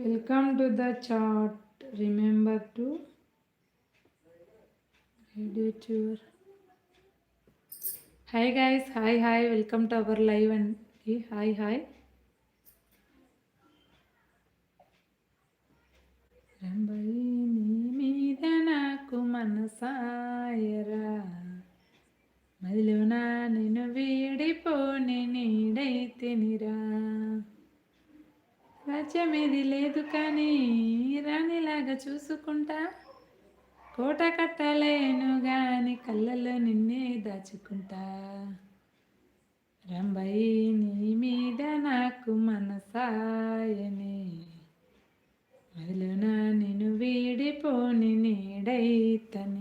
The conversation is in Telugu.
Welcome to the chat. Remember to edit your. Hi guys, hi, welcome to our live and hi. రంబై నీ మీద నాకు మనసాయరా మదిలోన నేను వీడిపోని నీడైతినిరా రాజ్యమేది లేదు కానీ రాణిలాగా చూసుకుంటా కోట కట్టలేను గాని కళ్ళలో నిన్నే దాచుకుంటా రంబై నీ మీద నాకు మనసాయనే మదిలోన నేను వీడిపోని నీడైతని